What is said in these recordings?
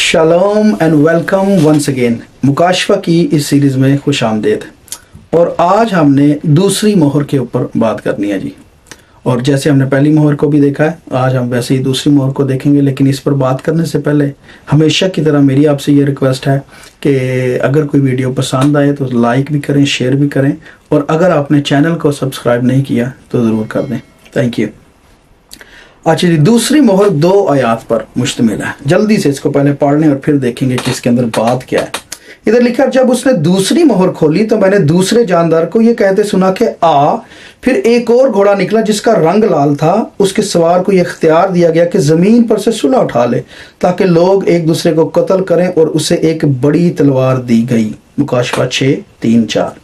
Shalom and welcome once again. मुकाशफा की इस सीरीज़ में खुश आमदेद। और आज हमने दूसरी मोहर के ऊपर बात करनी है जी। और जैसे हमने पहली मोहर को भी देखा है, आज हम वैसे ही दूसरी मोहर को देखेंगे। लेकिन इस पर बात करने से पहले हमेशा की तरह मेरी आपसे ये रिक्वेस्ट है कि अगर कोई वीडियो पसंद आए तो लाइक भी करें, शेयर भी करें, और अगर आपने चैनल को सब्सक्राइब नहीं किया तो ज़रूर कर दें। Thank you. अच्छा जी, दूसरी मोहर 2 आयात पर मुश्तमिल है। जल्दी से इसको पहले पढ़ लें और फिर देखेंगे कि इसके अंदर बात क्या है। इधर लिखा, जब उसने दूसरी मोहर खोली तो मैंने दूसरे जानदार को यह कहते सुना कि आ। फिर एक और घोड़ा निकला जिसका रंग लाल था। उसके सवार को यह इख्तियार दिया गया कि जमीन पर से सुलह उठा ले ताकि लोग एक दूसरे को कत्ल करें, और उसे एक बड़ी तलवार दी गई। मुकाशफा 6:3-4।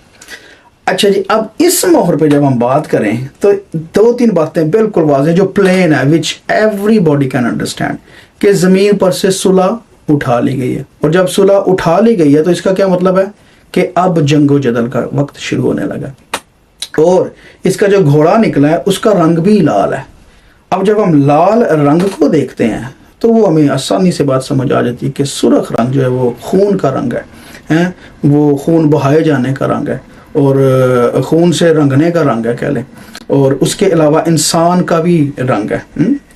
अच्छा जी, अब इस मोहर पे जब हम बात करें तो 2-3 बातें बिल्कुल वाज़ेह जो प्लेन है, विच एवरीबॉडी कैन अंडरस्टैंड, कि ज़मीन पर से सुलह उठा ली गई है। और जब सुलह उठा ली गई है तो इसका क्या मतलब है कि अब जंगो जदल का वक्त शुरू होने लगा। और इसका जो घोड़ा निकला है उसका रंग भी लाल है। अब जब हम लाल रंग को देखते हैं तो वो हमें आसानी से बात समझ आ जाती है कि सुर्ख रंग जो है वो खून का रंग है, वो खून बहाए जाने का रंग है, और खून से रंगने का रंग है कह लें। और उसके अलावा इंसान का भी रंग है,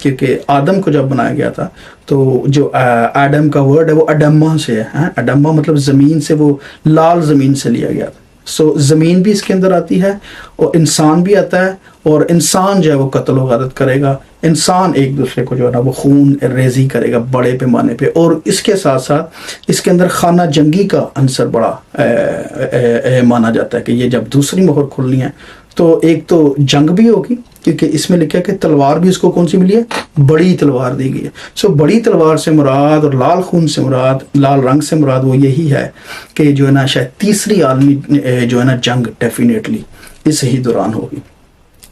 क्योंकि आदम को जब बनाया गया था तो जो एडम का वर्ड है वो अडम्मा से है। अडम्मा मतलब ज़मीन से, वो लाल ज़मीन से लिया गया था। सो ज़मीन भी इसके अंदर आती है और इंसान भी आता है, और इंसान जो है वो कत्ल वगादत करेगा। इंसान एक दूसरे को जो है ना वो खून रेजी करेगा बड़े पैमाने पे। और इसके साथ साथ इसके अंदर खाना जंगी का अंसर बड़ा माना जाता है कि ये जब दूसरी मोहर खुलनी है तो एक तो जंग भी होगी, क्योंकि इसमें लिखा है कि तलवार भी इसको कौन सी मिली है, बड़ी तलवार दी गई है। सो बड़ी तलवार से मुराद और लाल खून से मुराद, लाल रंग से मुराद वो यही है कि जो है ना शायद तीसरी आलमी जो है ना जंग डेफिनेटली इस ही दौरान होगी।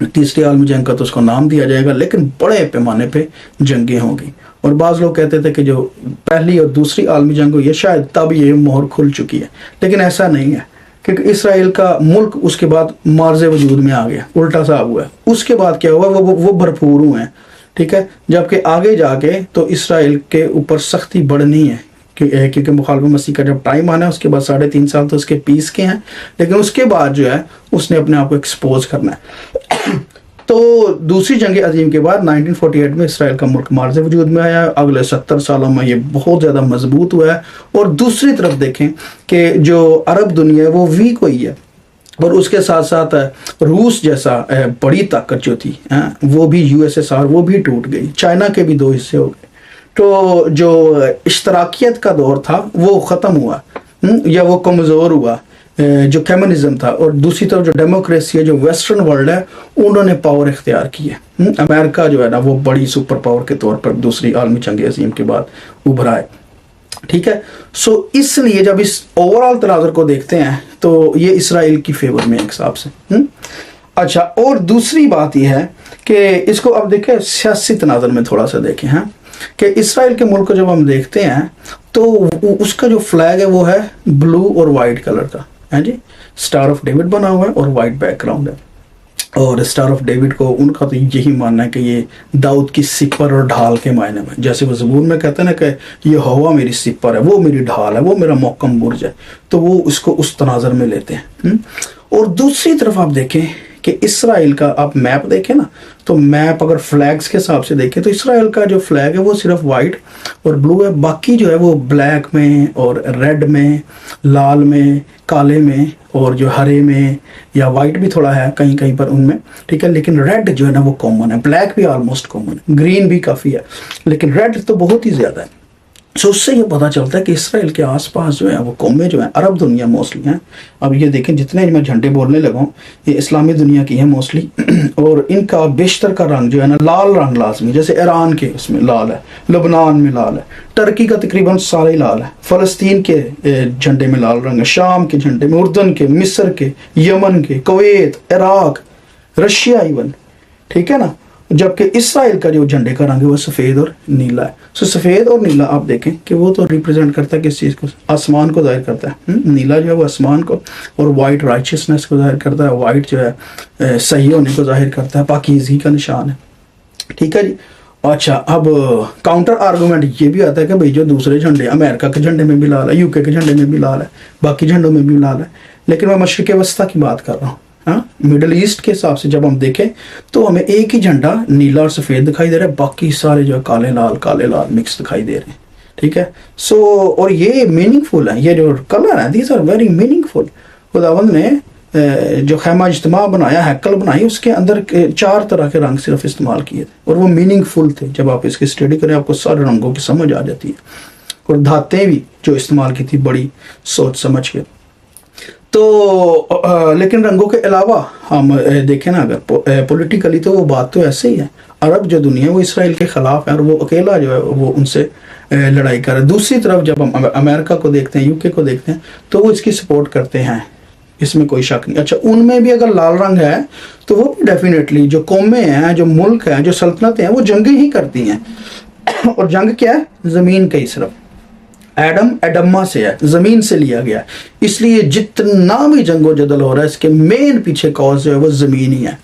तीसरी आलमी जंग का तो उसको नाम दिया जाएगा, लेकिन बड़े पैमाने पे जंगें होंगी। और बाज़ लोग कहते थे कि जो पहली और दूसरी आलमी जंग हुई है शायद तब ये मोहर खुल चुकी है, लेकिन ऐसा नहीं है, क्योंकि इसराइल का मुल्क उसके बाद मार्ज़े वजूद में आ गया, उल्टा सा हुआ है। उसके बाद क्या हुआ, वो भरपूर हुए हैं, ठीक है। जबकि आगे जाके तो इसराइल के ऊपर सख्ती बढ़नी है, क्योंकि मुखालिफ मसीह का जब टाइम आना है उसके बाद 3.5 साल तो उसके पीस के हैं, लेकिन उसके बाद जो है उसने अपने आप को एक्सपोज करना है। तो दूसरी जंग अजीम के बाद 1948 में इसराइल का मुल्क मार्ज़े वजूद में आया। अगले 70 सालों में ये बहुत ज़्यादा मजबूत हुआ है। और दूसरी तरफ देखें कि जो अरब दुनिया है वो वीक हुई है, और उसके साथ साथ रूस जैसा बड़ी ताकत जो थी वो भी, USSR वो भी टूट गई। चाइना के भी 2 हिस्से हो गए। तो जो इश्तराकियत का दौर था वो ख़त्म हुआ, या वो कमज़ोर हुआ, जो कम्युनिज्म था। और दूसरी तरफ जो डेमोक्रेसी है, जो वेस्टर्न वर्ल्ड है, उन्होंने पावर इख्तियार की है। अमेरिका जो है ना वो बड़ी सुपर पावर के तौर पर दूसरी आलमी जंग अज़ीम के बाद उभरा है, ठीक है। सो इसलिए जब इस ओवरऑल तनाज़ुर को देखते हैं तो ये इसराइल की फेवर में एक हिसाब से। अच्छा, और दूसरी बात यह है कि इसको अब देखें सियासी तनाज़ुर में थोड़ा सा देखें, हैं कि इसराइल के मुल्क को जब हम देखते हैं तो उसका जो फ्लैग है वो है ब्लू और वाइट कलर का, है जी। स्टार ऑफ डेविड बना हुआ है और वाइट बैकग्राउंड है। और स्टार ऑफ डेविड को उनका तो यही मानना है कि ये दाऊद की सिपर और ढाल के मायने में, जैसे वो ज़बूर में कहते हैं ना कि ये हवा मेरी सिपर है, वो मेरी ढाल है, वो मेरा मोहकम बुर्ज है, तो वो उसको उस तनाज़र में लेते हैं। और दूसरी तरफ आप देखें कि इसराइल का आप मैप देखें ना, तो मैप अगर फ्लैग्स के हिसाब से देखें तो इसराइल का जो फ्लैग है वो सिर्फ वाइट और ब्लू है। बाकी जो है वो ब्लैक में और रेड में, लाल में, काले में, और जो हरे में या वाइट भी थोड़ा है कहीं कहीं पर उनमें, ठीक है। लेकिन रेड जो है ना वो कॉमन है, ब्लैक भी ऑलमोस्ट कॉमन है, ग्रीन भी काफ़ी है, लेकिन रेड तो बहुत ही ज़्यादा है। सो उससे ये पता चलता है कि इसराइल के आसपास जो है वो कौमें जो हैं अरब दुनिया मोस्टली हैं। अब ये देखें जितने मैं झंडे बोलने लगा हूँ ये इस्लामी दुनिया की है मोस्टली। और इनका बेशतर का रंग जो है ना लाल रंग लाजमी, जैसे ईरान के उसमें लाल है, लबनान में लाल है, टर्की का तकरीबन सारा ही लाल है, फ़लस्तीन के झंडे में लाल रंग है, शाम के झंडे में, उर्दन के, मिस्र के, यमन के, कुवैत, इराक, रशिया इवन, ठीक है ना। जबकि इसराइल का जो झंडे का रंग है वो सफ़ेद और नीला है। सो सफ़ेद और नीला आप देखें कि वो तो रिप्रेजेंट करता है किस चीज़ को, आसमान को जाहिर करता है। नीला जो है वो आसमान को, और वाइट राइचियसनेस को जाहिर करता है, वाइट जो है सही होने को जाहिर करता है, पाकीज़गी का निशान है, ठीक है जी। अच्छा, अब काउंटर आर्गूमेंट ये भी आता है कि भाई जो दूसरे झंडे, अमेरिका के झंडे में भी लाल है, यूके के झंडे में भी लाल है, बाकी झंडों में भी लाल है, लेकिन मैं मशरिक़ वस्ता की बात कर रहा हूँ। हाँ, मिडल ईस्ट के हिसाब से जब हम देखें तो हमें एक ही झंडा नीला और सफ़ेद दिखाई दे रहा है, बाकी सारे जो काले लाल मिक्स दिखाई दे रहे हैं। ठीक है, सो और ये मीनिंगफुल है, ये जो कलर है दीज आर वेरी मीनिंगफुल। खुदावंद ने जो खैमा इज्तिमा बनाया, हैकल बनाई, उसके अंदर 4 तरह के रंग सिर्फ इस्तेमाल किए थे और वो मीनिंगफुल थे। जब आप इसकी स्टडी करें आपको सारे रंगों की समझ आ जाती है, और धातें भी जो इस्तेमाल की थी बड़ी सोच समझ के। तो लेकिन रंगों के अलावा हम देखें ना अगर पॉलिटिकली, तो वो बात तो ऐसे ही है। अरब जो दुनिया है वो इसराइल के खिलाफ है और वो अकेला जो है वो उनसे लड़ाई कर रहा है। दूसरी तरफ जब हम अमेरिका को देखते हैं, यूके को देखते हैं, तो वो इसकी सपोर्ट करते हैं, इसमें कोई शक नहीं। अच्छा, उनमें भी अगर लाल रंग है तो वो भी डेफिनेटली जो कौमें हैं, जो मुल्क हैं, जो सल्तनतें हैं, वो जंगें ही करती हैं। और जंग क्या है? ज़मीन का ही सिर्फ एडम्मा से है, ज़मीन से लिया गया है। इसलिए जितना भी जंगो जदल हो रहा है, इसके मेन पीछे कॉज जो है वो ज़मीन ही है,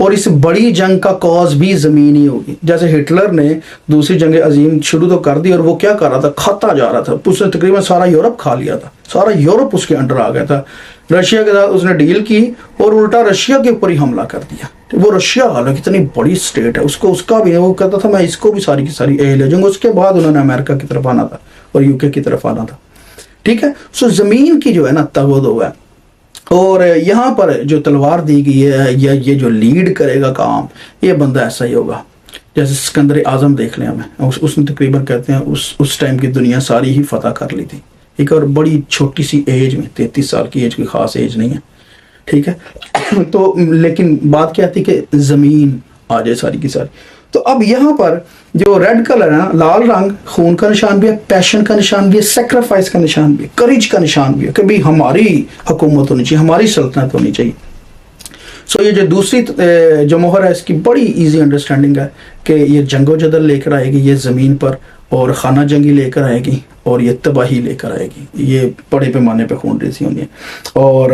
और इस बड़ी जंग का कॉज भी ज़मीन ही होगी। जैसे हिटलर ने दूसरी जंग अजीम शुरू तो कर दी, और वो क्या कर रहा था? खाता जा रहा था। उसने तकरीबन सारा यूरोप खा लिया था, सारा यूरोप उसके अंडर आ गया था। रशिया के साथ उसने डील की और उल्टा रशिया के ऊपर ही हमला कर दिया। वो रशिया हालांकि इतनी बड़ी स्टेट है, उसको उसका भी वो कहता था मैं इसको भी सारी की सारी ले जाऊंगा। उसके बाद उन्होंने अमेरिका की तरफ आना था और यूके की तरफ आना था। ठीक है, सो ज़मीन की जो है ना तगोदो है, और यहाँ पर जो तलवार दी गई है, या ये जो लीड करेगा काम, ये बंदा ऐसा ही होगा। जैसे सिकंदर आजम देख लें हमें, उसने तकरीबन कहते हैं उस टाइम की दुनिया सारी ही फतह कर ली थी, एक और बड़ी छोटी सी एज में, 33 साल की एज, की खास एज नहीं है। ठीक है, तो लेकिन बात क्या थी कि ज़मीन आ जाए सारी की सारी। तो अब यहाँ पर जो रेड कलर है ना, लाल रंग खून का निशान भी है, पैशन का निशान भी है, सेक्रीफाइस का निशान भी है, करेज का निशान भी है कि भाई हमारी हुकूमत होनी चाहिए, हमारी सल्तनत होनी चाहिए। सो ये जो दूसरी जो मोहर है, इसकी बड़ी इजी अंडरस्टैंडिंग है कि ये जंगो जदल लेकर आएगी ये ज़मीन पर, और खाना जंगी लेकर आएगी, और ये तबाही लेकर आएगी। ये बड़े पैमाने पे खून रेज़ी होनी है। और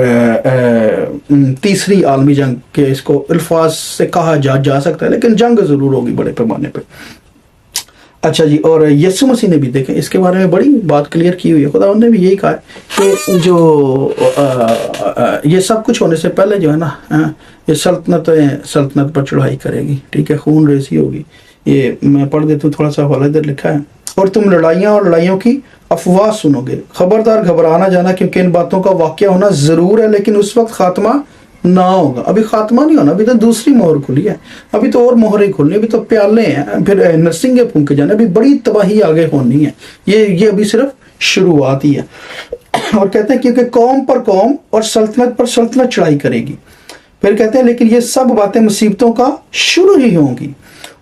तीसरी आलमी जंग के इसको अल्फाज से कहा जा सकता है, लेकिन जंग ज़रूर होगी बड़े पैमाने पे। अच्छा जी, और यीशु मसीह ने भी देखें इसके बारे में बड़ी बात क्लियर की हुई है। खुदा ने भी यही कहा है कि जो ये सब कुछ होने से पहले जो है ना, ये सल्तनत पर चढ़ाई करेगी। ठीक है, खून रेज़ी होगी। ये मैं पढ़ देता हूँ, थोड़ा सा हवाला इधर लिखा है। और तुम लड़ाइयाँ और लड़ाइयों की अफवाह सुनोगे, खबरदार घबराना जाना, क्योंकि इन बातों का वाक़या होना ज़रूर है, लेकिन उस वक्त खात्मा ना होगा। अभी खात्मा नहीं होना, अभी तो दूसरी मोहर खुली है, अभी तो और मोहरें खुलनी, अभी तो प्याले हैं, फिर नरसिंगे फूंके जाने, अभी बड़ी तबाही आगे होनी है। ये अभी सिर्फ शुरुआत ही है। और कहते हैं क्योंकि कौम पर कौम और सल्तनत पर सल्तनत चढ़ाई करेगी। फिर कहते हैं लेकिन ये सब बातें मुसीबतों का शुरू ही होंगी।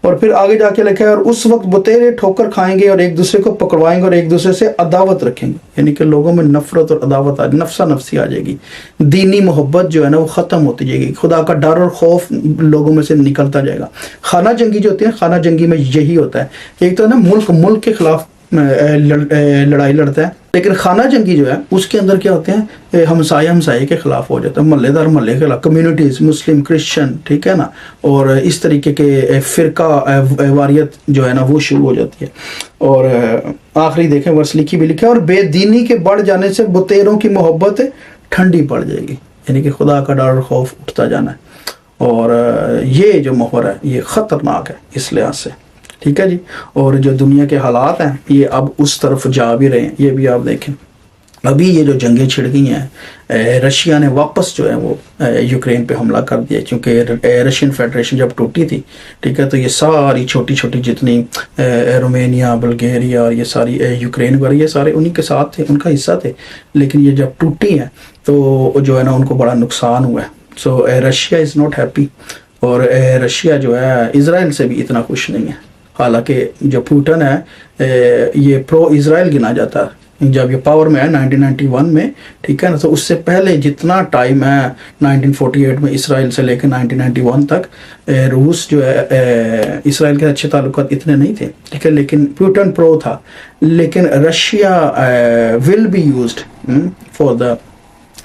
और फिर आगे जाके लिखा है, और उस वक्त बतेरे ठोकर खाएंगे और एक दूसरे को पकड़वाएंगे और एक दूसरे से अदावत रखेंगे। यानी कि लोगों में नफरत और अदावत नफसा नफसी आ जाएगी। दीनी मोहब्बत जो है ना वो ख़त्म होती जाएगी। खुदा का डर और खौफ लोगों में से निकलता जाएगा। खाना जंगी जो होती है, खाना जंगी में यही होता है, एक तो ना मुल्क के खिलाफ लड़ाई लड़ता है, लेकिन खाना जंगी जो है उसके अंदर क्या होते हैं, हमसाये के खिलाफ हो जाता है, महल्लेदार महल्ले के खिलाफ, कम्युनिटीज़, मुस्लिम, क्रिश्चियन, ठीक है ना, और इस तरीके के फ़िरका वारियत जो है ना वो शुरू हो जाती है। और आखिरी देखें वर्स लिखी भी लिखा है, और बेदीनी के बढ़ जाने से बुतेरों की मोहब्बत ठंडी पड़ जाएगी। यानी कि खुदा का डर और खौफ उठता जाना है। और ये जो मोहर है ये ख़तरनाक है इस लिहाज से। ठीक है जी, और जो दुनिया के हालात हैं ये अब उस तरफ जा भी रहे हैं। ये भी आप देखें, अभी ये जो जंगें छिड़ गई हैं, रशिया ने वापस जो है वो यूक्रेन पे हमला कर दिया, क्योंकि रशियन फेडरेशन जब टूटी थी, ठीक है, तो ये सारी छोटी छोटी जितनी रोमेनिया, बल्गेरिया और ये सारी यूक्रेन वगैरह, ये सारे उन्हीं के साथ थे, उनका हिस्सा थे। लेकिन ये जब टूटी हैं तो जो है ना उनको बड़ा नुकसान हुआ है। सो रशिया इज़ नॉट हैप्पी, और रशिया जो है इज़राइल से भी इतना खुश नहीं है। हालांकि जो पुतिन है ये प्रो इज़राइल गिना जाता है जब ये पावर में है 1991 में, ठीक है ना, तो उससे पहले जितना टाइम है 1948 में इसराइल से लेकर 1991 तक रूस जो है इज़राइल के अच्छे ताल्लुकात इतने नहीं थे, ठीक है, लेकिन पुतिन प्रो था। लेकिन Russia will be used for the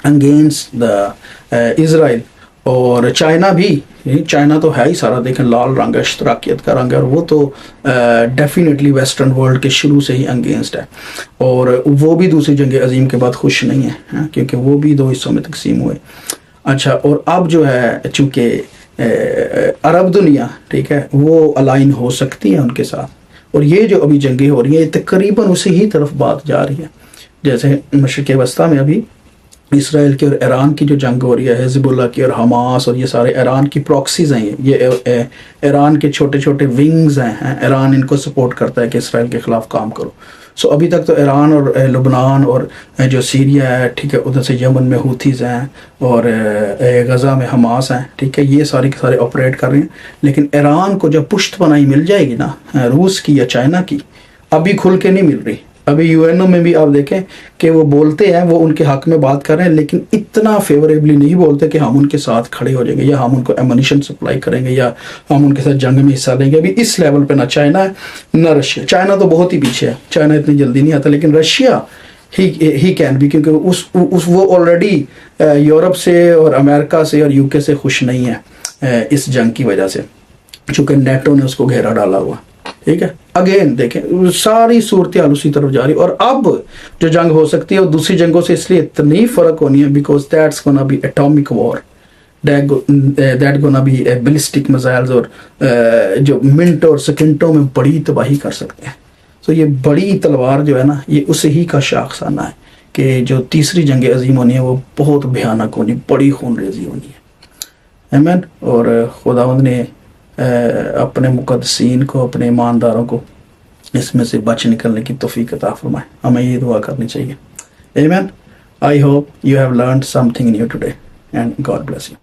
against the Israel, और चाइना भी, चाइना तो है ही सारा देखें लाल रंग है, इश्तराकियत का रंग है, और वो तो डेफिनेटली वेस्टर्न वर्ल्ड के शुरू से ही अगेंस्ट है। और वो भी दूसरी जंग अजीम के बाद खुश नहीं है, क्योंकि वो भी दो हिस्सों में तकसीम हुए। अच्छा, और अब जो है चूँकि अरब दुनिया, ठीक है, वो अलाइन हो सकती है उनके साथ, और ये जो अभी जंगें हो रही हैं ये तकरीबन उसी ही तरफ बात जा रही है। जैसे मशरिक़ वस्ता में अभी इसराइल की और ईरान की जो जंग हो रही है, हिज़्बुल्लाह की और हमास, और ये सारे ईरान की प्रॉक्सीज हैं, ये ईरान के छोटे छोटे विंग्स हैं। ईरान इनको सपोर्ट करता है कि इसराइल के ख़िलाफ़ काम करो। सो अभी तक तो ईरान और लुबनान और जो सीरिया है, ठीक है, उधर से यमन में हूथीज़ हैं, और गज़ा में हमास हैं, ठीक है, ये सारे के सारे ऑपरेट कर रहे हैं। लेकिन ईरान को जब पुश्त पनाही मिल जाएगी ना रूस की या चाइना की, अभी खुल के नहीं मिल रही। अभी यूएनओ में भी आप देखें कि वो बोलते हैं, वो उनके हक में बात कर रहे हैं, लेकिन इतना फेवरेबली नहीं बोलते कि हम उनके साथ खड़े हो जाएंगे, या हम उनको एमुनिशन सप्लाई करेंगे, या हम उनके साथ जंग में हिस्सा लेंगे। अभी इस लेवल पे ना चाइना है ना रशिया। चाइना तो बहुत ही पीछे है, चाइना इतनी जल्दी नहीं आता, लेकिन रशिया ही कैन भी, क्योंकि वो ऑलरेडी यूरोप से और अमेरिका से और यूके से खुश नहीं है इस जंग की वजह से, चूँकि नेटो ने उसको घेरा डाला हुआ। ठीक है, अगेन देखें सारी सूरत हाल उसी तरफ जा रही। और अब जो जंग हो सकती है वो दूसरी जंगों से इसलिए इतनी फर्क होनी है, because that's gonna be atomic war, that gonna be ballistic missiles, और जो मिनट और सेकंडों में बड़ी तबाही कर सकते हैं। तो ये बड़ी तलवार जो है ना, ये उसे ही का शाखसाना है कि जो तीसरी जंग अजीम होनी है वो बहुत भयानक होनी, बड़ी खूनरेजी होनी है। आमीन। और खुदावंद ने अपने मुक़द्दसीन को, अपने ईमानदारों को इसमें से बच निकलने की तौफीक अता फरमाए। हमें ये दुआ करनी चाहिए। आमीन। I hope you have learned something new today and God bless you.